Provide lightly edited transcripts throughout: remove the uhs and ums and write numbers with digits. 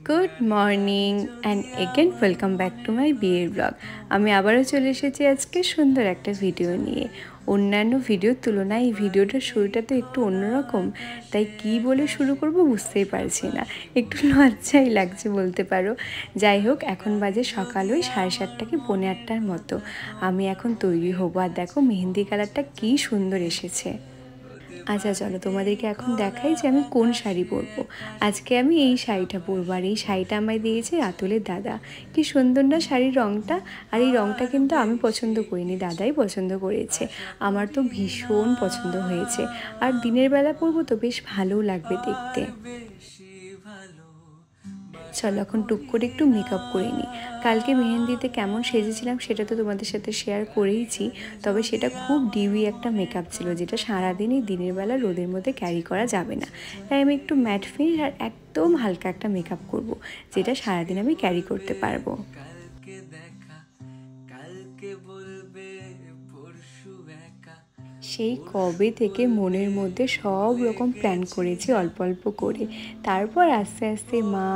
Good morning and again welcome back to my বিয়ের blog. আমি আবারও চলে এসেছি আজকে সুন্দর একটা ভিডিও নিয়ে। অন্যান্য ভিডিওর তুলনায় এই ভিডিওটার শুরুটা তো একটু অন্যরকম, তাই কি বলে শুরু করব বুঝতেই পারছি না, একটু লজ্জাই লাগছে বলতে পারো। যাই হোক, এখন বাজে সকাল ওই 7:30 কি 7:45 মতো। আমি এখন তৈরি হবো, আর দেখো মেহেন্দি কালারটা কি সুন্দর এসেছে। আচ্ছা চলো তোমাদেরকে এখন দেখাই যে আমি কোন শাড়ি পরবো। আজকে আমি এই শাড়িটা পরবো, আর এই শাড়িটা আমায় দিয়েছে রাতুলের দাদা। কি সুন্দর না শাড়ির রঙটা। আর এই রঙটা কিন্তু আমি পছন্দ করিনি, দাদাই পছন্দ করেছে। আমার তো ভীষণ পছন্দ হয়েছে, আর দিনের বেলা পরবো তো বেশ ভালোও লাগবে দেখতে। চলো এখন টুক করে একটু মেকআপ করে নিই। কালকে মেহেন্দিতে কেমন সেজেছিলাম সেটা তো তোমাদের সাথে শেয়ার করেইছি, তবে সেটা খুব ডিউই একটা মেকআপ ছিল, যেটা সারাদিনই দিনের বেলা রোদের মধ্যে ক্যারি করা যাবে না। তাই আমি একটু ম্যাট ফিনিশ আর একদম হালকা একটা মেকআপ করব, যেটা সারাদিন আমি ক্যারি করতে পারবো। সেই কবে থেকে মনের মধ্যে সব রকম প্ল্যান করেছি অল্প অল্প করে। তারপর আস্তে আস্তে মা,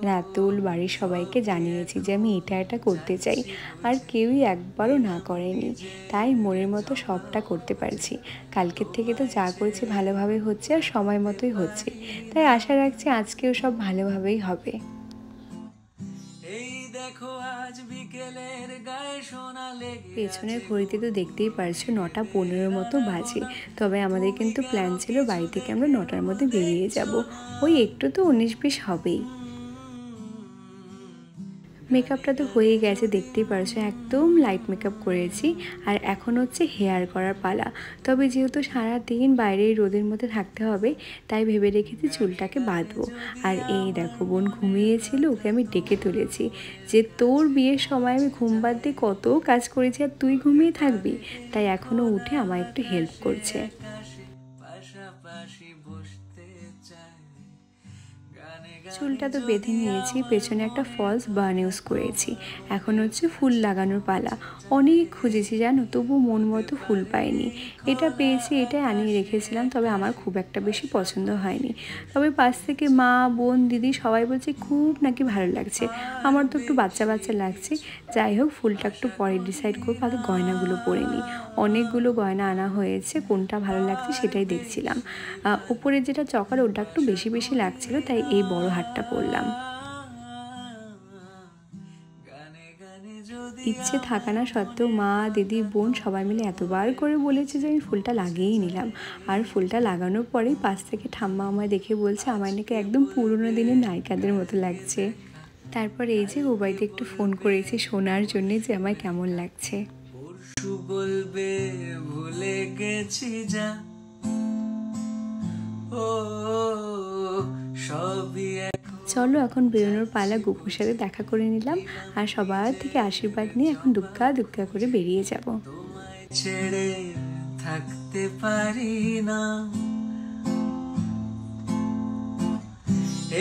রাতুল, বাড়ির সবাইকে জানিয়েছি যে আমি এটা করতে চাই, আর কেউই একবারও না করেনি। তাই মনের মতো সবটা করতে পারছি। কালকের থেকে তো যা করেছি ভালোভাবে হচ্ছে, আর সময় মতোই হচ্ছে। তাই আশা রাখছি আজকেও সব ভালোভাবেই হবে। পেছনের ঘড়িতে তো দেখতেই পারছো 9:15 মতো বাজে। তবে আমাদের কিন্তু প্ল্যান ছিল বাড়ি থেকে আমরা 9টার মধ্যে বেরিয়ে যাব। ওই একটু তো 19-20 হবেই। মেকআপটা তো হয়ে গেছে, দেখতেই পারছো একদম লাইট মেকআপ করেছি। আর এখন হচ্ছে হেয়ার করার পালা। তবে যেহেতু সারাদিন বাইরে রোদের মধ্যে থাকতে হবে, তাই ভেবে রেখেছি চুলটাকে বাঁধবো। আর এই দেখো বোন ঘুমিয়েছিল, ওকে আমি ডেকে তুলেছি যে তোর বিয়ের সময় আমি ঘুম বাদ দিয়ে কত কাজ করেছি, আর তুই ঘুমিয়ে থাকবি। তাই এখনও উঠে আমায় একটু হেল্প করছে। চুলটা তো বেঁধে নিয়েছি, পেছনে একটা ফলস বান ইউজ করেছি। এখন হচ্ছে ফুল লাগানোর পালা। অনেক খুঁজেছি জানো, তবু মন মতো ফুল পাইনি। এটা পেয়েছি, এটাই আনিয়ে রেখেছিলাম, তবে আমার খুব একটা বেশি পছন্দ হয়নি। তবে পাশ থেকে মা, বোন, দিদি সবাই বলছে খুব নাকি ভালো লাগছে। আমার তো একটু বাচ্চা বাচ্চা লাগছে। যাই হোক, ফুলটা একটু পরে ডিসাইড করবো, আগে গয়নাগুলো পরে নিই। অনেকগুলো গয়না আনা হয়েছে, কোনটা ভালো লাগছে সেটাই দেখছিলাম। উপরে যেটা চকার ওটা একটু বেশি বেশি লাগছিল, তাই এই বড় হারটা পরলাম। ইচ্ছে থাকা না সত্ত্বেও মা, দিদি, বোন সবাই মিলে এতবার করে বলেছে যে আমি ফুলটা লাগিয়েই নিলাম। আর ফুলটা লাগানোর পরেই পাশ থেকে ঠাম্মা আমায় দেখে বলছে আমায় নাকি একদম পুরোনো দিনের নায়িকাদের মতো লাগছে। তারপর এই যে ওবাইতে একটু ফোন করেছি শোনার জন্য যে আমায় কেমন লাগছে। বলবে ভুলে গেছি যা, চলো এখন বেরোনোর পালা। গুপুর সাথে দেখা করে নিলাম, আর সবার থেকে আশীর্বাদ নিয়ে এখন দুক্কা দুক্কা করে বেরিয়ে যাব। ছেড়ে থাকতে পারি না,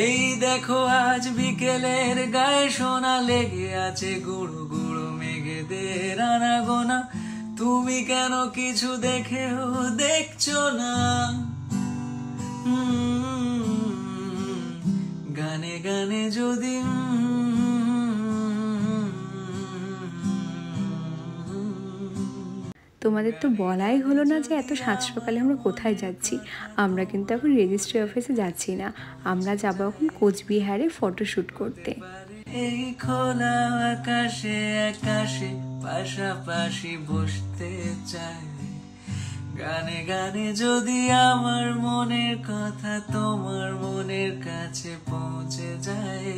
এই দেখো আজ বিকেলের গায়ে সোনা লেগে আছে গুড়ো গুড়ো মেঘেদের আনাগোনা। তুমি কেন কিছু দেখেও দেখছো না, গানে গানে যদি তোমাদের তো বলাই হলো না যে এত সাত সকালে আমরা কোথায় যাচ্ছি। আমরা কিন্তু এখন রেজিস্ট্রি অফিসে যাচ্ছি না, আমরা যাবো এখন কোচবিহারে ফটোশ্যুট করতে। এই খোলা আকাশে আকাশে পাশাপাশি বসতে চাই, গানে গানে যদি আমার মনের কথা তোমার মনের কাছে পৌঁছে যায়।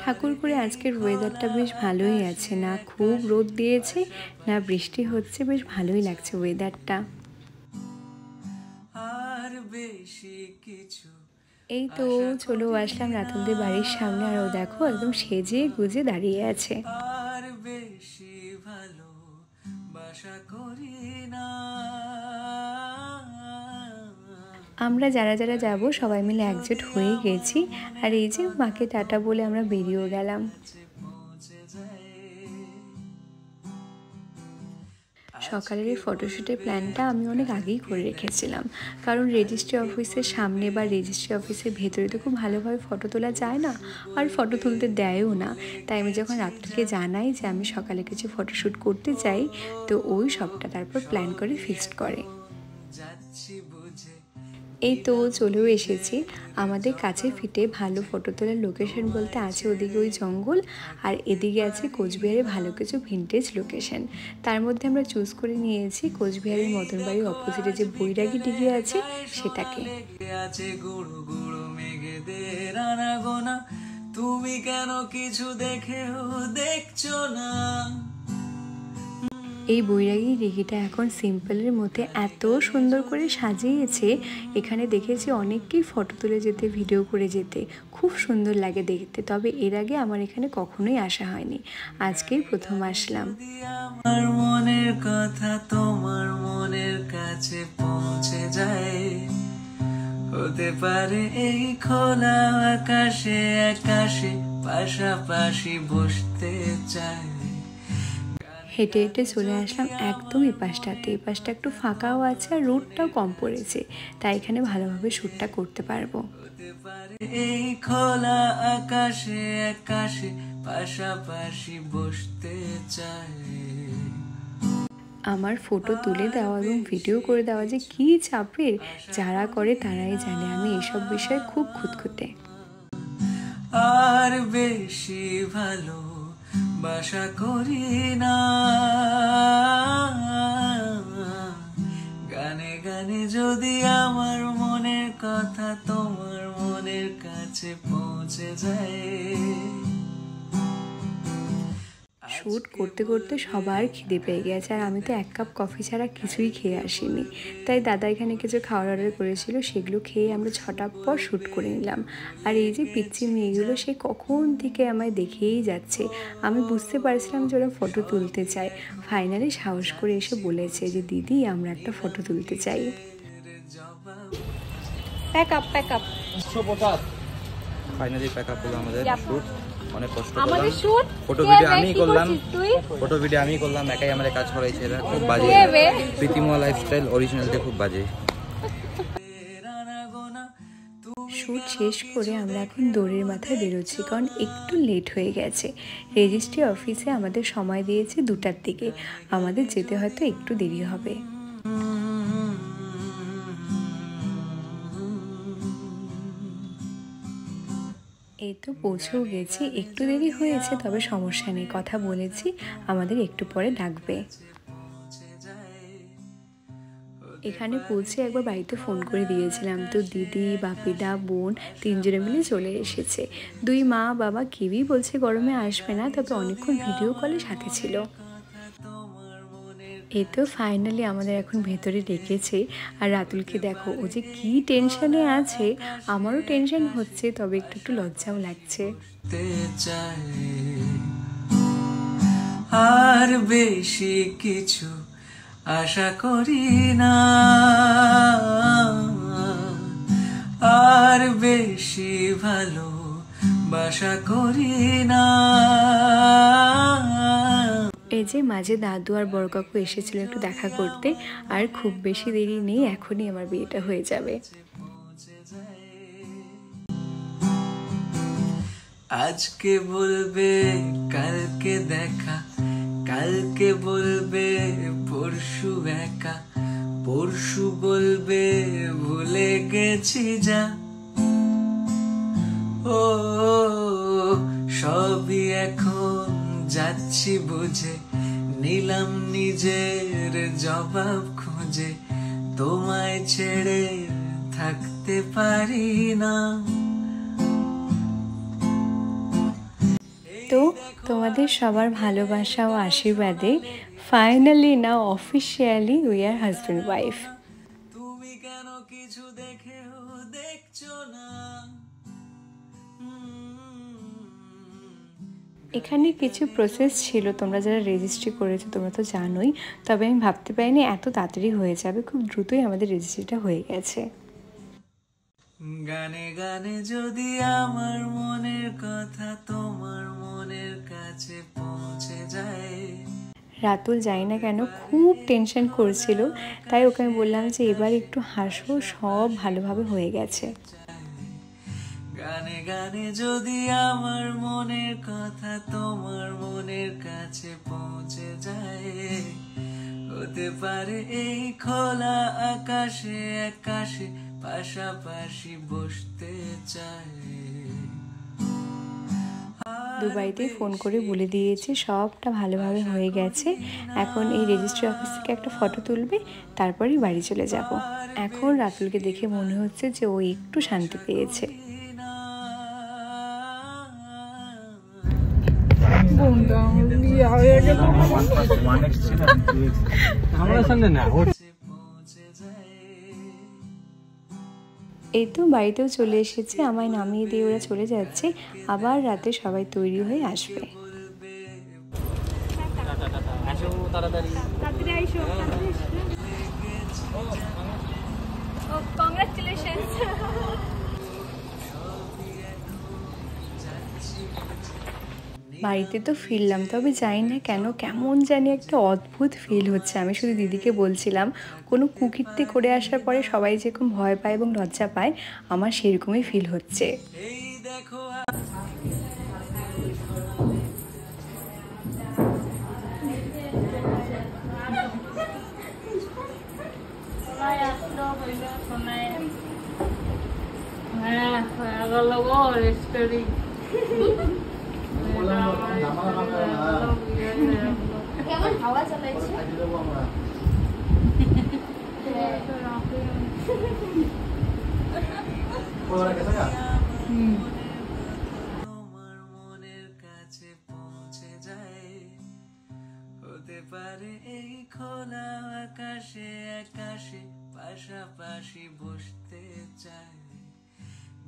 ঠাকুরপুরে আজকের ওয়েদারটা বেশ ভালোই আছে, না খুব রোদ দিয়েছে না বৃষ্টি হচ্ছে, বেশ ভালোই লাগছে ওয়েদারটা। আর বেশি কিছু এই তো চলো আসলাম রাতুলদের বাড়ির সামনে, আর ও দেখো একদম সেজে গুজে দাঁড়িয়ে আছে। আর বেশি ভালো বাসা করি না। আমরা যারা যারা যাব সবাই মিলে একজোট হয়ে গেছি, আর এই যে মাকে টাটা বলে আমরা বেরিয়েও গেলাম। সকালের এই ফটোশ্যুটের প্ল্যানটা আমি অনেক আগেই করে রেখেছিলাম, কারণ রেজিস্ট্রি অফিসের সামনে বা রেজিস্ট্রি অফিসের ভেতরে তো খুব ভালোভাবে ফটো তোলা যায় না, আর ফটো তুলতে দেয়ও না। তাই আমি যখন রাত্রিকে জানাই যে আমি সকালে কিছু ফটোশ্যুট করতে চাই, তো ওই সবটা তারপর প্ল্যান করে ফিক্সড করে। এই তো চলেও এসেছি। আমাদের কাছে ফিটে ভালো ফটো তোলার লোকেশন বলতে আছে ওদিকে ওই জঙ্গল, আর এদিকে আছে কোচবিহারে ভালো কিছু ভিন্টেজ লোকেশন। তার মধ্যে আমরা চুজ করে নিয়েছি কোচবিহারের মদন বাড়ির অপোজিটে যে বৈরাগী ডিগি আছে সেটাকে। তুমি কেন কিছু দেখেও দেখছো না? এই বৈরাগী দিঘিটা এখন সিম্পলের মধ্যে এত সুন্দর করে সাজিয়েছে, এখানে দেখেছি অনেককেই ফটো তুলে যেতে, ভিডিও করে যেতে, খুব সুন্দর লাগে দেখতে। তবে এর আগে আমার এখানে কখনোই আসা হয়নি, আজকেই প্রথম আসলাম। আমার মনের কথা তোমার মনের কাছে পৌঁছে যায়, হতে পারে এই খোলা আকাশে আকাশে পাশাপাশি বসতে চায়। হেঁটে হেঁটে চলে আসলাম একদম এই পাশটাতে। এই পাশটা একটু ফাঁকাও আছে আর রোদটাও কম পড়েছে, তাই এখানে ভালোভাবে শ্যুটটা করতে পারবো। এই খোলা আকাশে আকাশে পাশাপাশি বসতে চায়। আমার ফটো তুলে দেওয়া এবং ভিডিও করে দেওয়া যে কী চাপের, যারা করে তারাই জানে। আমি এসব বিষয়ে খুব খুঁতখুঁতে। আর বেশি ভালো বাসা করি না, গানে গানে যদি আমার মনের কথা তোমার মনের কাছে পৌঁছে যায়। শ্যুট করতে করতে সবার খিদে পেয়ে গেছে, আর আমি তো 1 কাপ কফি ছাড়া কিছুই খেয়ে আসিনি। তাই দাদা এখানে কিছু খাওয়ার অর্ডার করেছিল, সেগুলো খেয়ে আমরা 6টার পর শ্যুট করে নিলাম। আর এই যে পিচ্চি মেয়েগুলো সে কখন থেকে আমায় দেখেই যাচ্ছে, আমি বুঝতে পারছিলাম যে ওরা ফটো তুলতে চায়। ফাইনালি সাহস করে এসে বলেছে যে দিদি আমরা একটা ফটো তুলতে চাই। Pack up finally pack up হলো আমাদের শ্যুট। অনেক কষ্ট করলাম, ফটো ভিডিও আমি করলাম, একাই আমাদের কাজ করাইছে। এরা খুব বাজে, প্রীতিমা লাইফস্টাইল অরিজিনালটা খুব বাজে। শ্যুট শেষ করে আমরা এখন দৌড়ের মাথায় বেরোচ্ছি, কারণ একটু লেট হয়ে গেছে। রেজিস্ট্রি অফিসে আমাদের সময় দিয়েছে 2টার দিকে, আমাদের যেতে হয়তো একটু দেরি হবে। এই তো পৌঁছেও গেছি, একটু দেরি হয়েছে তবে সমস্যা নেই, কথা বলেছি আমাদের একটু পরে ডাকবে। এখানে পৌঁছে একবার বাড়িতে ফোন করে দিয়েছিলাম, তো দিদি বাপিদা বোন 3 জনে মিলে চলে এসেছে। 2 মা বাবা কেউই বলছে গরমে আসবে না, তবে অনেকক্ষণ ভিডিও কলে সাথে ছিল। এই তো ফাইনালি আমাদের এখন ভেতরে ডেকেছে। আর রাতুলকে দেখো, ও যে কি টেনশনে আছে, আমারও টেনশন হচ্ছে, তবে একটু একটু লজ্জাও লাগছে। আর বেশি কিছু আশা করি না, আর বেশি ভালো বাসা করি না। এই যে মাঝে দাদু আর বড় কাকু এসেছিল একটু দেখা করতে, আর খুব বেশি দেরি নেই, এখনই আমার বিয়েটা হয়ে যাবে। আজকে বলবে কালকে দেখা, কালকে বলবে পরশু একা, পরশু বলবে ভুলে গেছি যা। ও সবই এখন যাচ্ছি বুঝে, নিলাম নিজের জবাব খুঁজে, তোমায় ছেড়ে থাকতে পারি না। তো তোমাদের সবার ভালোবাসা ও আশীর্বাদে finally now officially we are husband wife. তুমি কেন কিছু দেখেও দেখছো না? এখানে কিছু প্রসেস ছিল, তোমরা যারা রেজিস্ট্রি করেছো তোমরা তো জানোই, তবে আমি ভাবতে পারিনি এত তাড়াতাড়ি হয়ে যাবে। খুব দ্রুতই আমাদের রেজিস্ট্রিটা হয়ে গেছে। গানে গানে যদি আমার মনের কথা তোমার মনের কাছে পৌঁছে যায়। রাতুল জানি না কেন খুব টেনশন করছিল, তাই ওকে আমি বললাম যে এবার একটু হাসো, সব ভালোভাবে হয়ে গেছে। গানে গানে যদি আমার মনের কথা তোমার মনের কাছে পৌঁছে যায়, হতে পারে এই খোলা আকাশে আকাশে পাশাপাশি বসতে চাই। দুবাইতেই ফোন করে বলে দিয়েছি সবটা ভালোভাবে হয়ে গেছে। এখন এই রেজিস্ট্রি অফিস থেকে একটা ফটো তুলবে, তারপরেই বাড়ি চলে যাব। এখন রাতুলকে দেখে মনে হচ্ছে যে ও একটু শান্তি পেয়েছে। এই তো বাড়িতেও চলে এসেছে, আমায় নামিয়ে দিয়ে ওরা চলে যাচ্ছে। আবার রাতে সবাই তৈরি হয়ে আসবে। বাড়িতে তো ফিরলাম, তবে জানি না কেন কেমন জানি একটা অদ্ভুত ফিল হচ্ছে। আমি শুধু দিদিকে বলছিলাম কোনো কুকীর্তি করে আসার পরে সবাই যেরকম ভয় পায় এবং লজ্জা পায়, আমার সেরকমই ফিল হচ্ছে। কেমন হাওয়া চালাইছে? তোমার মনের কাছে পৌঁছে যায়, হতে পারে এই খোলা আকাশে আকাশে পাশাপাশি বসতে চাই।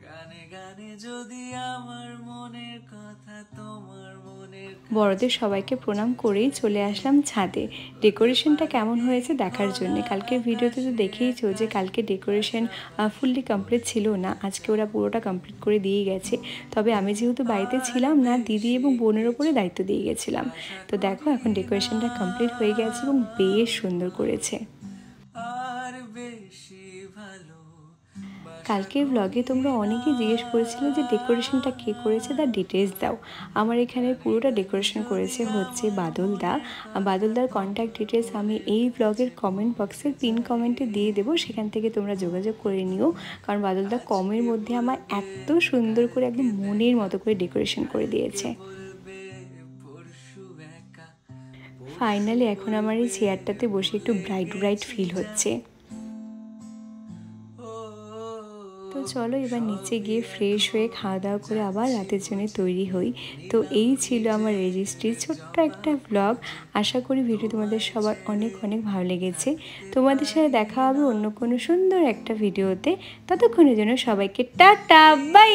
গানে গানে যদি আমার মনের কথা তোমার মনের। বড়দের সবাইকে প্রণাম করেই চলে আসলাম ছাদে। ডেকোরেশনটা কেমন হয়েছে দেখার জন্য। কালকের ভিডিওতে তো দেখেইছো যে কালকে ডেকোরেশন ফুললি কমপ্লিট ছিল না, আজকে ওরা পুরোটা কমপ্লিট করে দিয়ে গেছে। তবে আমি যেহেতু বাড়িতে ছিলাম না, দিদি এবং বোনের ওপরে দায়িত্ব দিয়ে গেছিলাম। তো দেখো এখন ডেকোরেশনটা কমপ্লিট হয়ে গেছে এবং বেশ সুন্দর করেছে। আর বেশি ভালো কালকের ব্লগে তোমরা অনেকেই জিজ্ঞেস করেছিলে যে ডেকোরেশনটা কে করেছে, তার ডিটেলস দাও। আমার এখানে পুরোটা ডেকোরেশন করেছে হচ্ছে বাদলদা। বাদলদার কন্ট্যাক্ট ডিটেলস আমি এই ব্লগের কমেন্ট বক্সের পিন কমেন্টে দিয়ে দেবো, সেখান থেকে তোমরা যোগাযোগ করে নিও। কারণ বাদলদা কমের মধ্যে আমার এত সুন্দর করে একদম মনের মতো করে ডেকোরেশন করে দিয়েছে। ফাইনালি এখন আমার এই চেয়ারটাতে বসে একটু ব্রাইট ব্রাইট ফিল হচ্ছে। তো চলো এবার নিচে গিয়ে ফ্রেশ হয়ে খাওয়া দাওয়া করে আবার রাতের জন্য তৈরি হই। তো এই ছিল আমার রেজিস্ট্রির ছোট্ট একটা ব্লগ। আশা করি ভিডিও তোমাদের সবার অনেক অনেক ভালো লেগেছে। তোমাদের সাথে দেখা হবে অন্য কোনো সুন্দর একটা ভিডিওতে। ততক্ষণের জন্য সবাইকে টাটা বাই।